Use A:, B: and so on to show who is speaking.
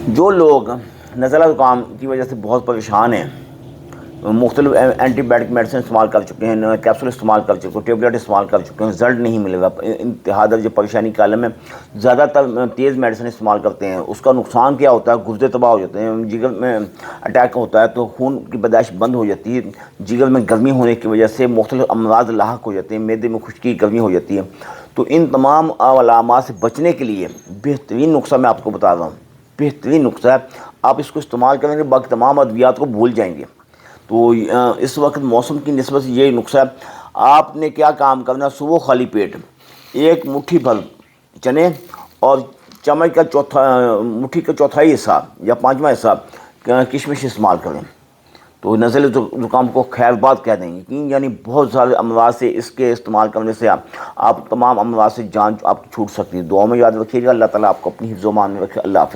A: जो लोग नज़ला ज़ुकाम की वजह से बहुत परेशान हैं, मुख्तलिफ एंटीबायोटिक मेडिसिन इस्तेमाल कर चुके हैं, कैप्सूल इस्तेमाल कर चुके हैं, टेबलेट इस्तेमाल कर चुके हैं, रिजल्ट नहीं मिलेगा। इंतहा दर्ज परेशानी के आलम में ज़्यादातर तेज़ मेडिसिन इस्तेमाल करते हैं। उसका नुकसान क्या होता है? गुर्दे तबाह हो जाते हैं, जिगर में अटैक होता है तो खून की पैदाइश बंद हो जाती है, जिगर में गर्मी होने की वजह से मुख्तलिफ अमराज लाहक हो जाते हैं, मैदे में खुश्की गर्मी हो जाती है। तो इन तमाम अलामात से बचने के लिए बेहतरीन नुस्खा मैं आपको बता रहा हूँ, बेहतरीन नुस्खा है। आप इसको इस्तेमाल करेंगे, बाकी तमाम अद्वियात को भूल जाएंगे। तो इस वक्त मौसम की निस्बत से यही नुस्खा है। आपने क्या काम करना, सुबह खाली पेट एक मुट्ठी भर चने और चम्मच का मुट्ठी का चौथाई हिस्सा या पाँचवा हिस्सा किशमिश इस्तेमाल करें, तो नज़ले ज़ुकाम को खैरबाद कह देंगे कि यानी बहुत सारे अमराज से इसके इस्तेमाल करने से आप तमाम अमराज से जान आपकी छूट सकती है। दुआ में याद रखिएगा। अल्लाह ताला आपको अपनी हिफ्ज़-ओ-मान में रखे। अल्लाह हाफ़िज़।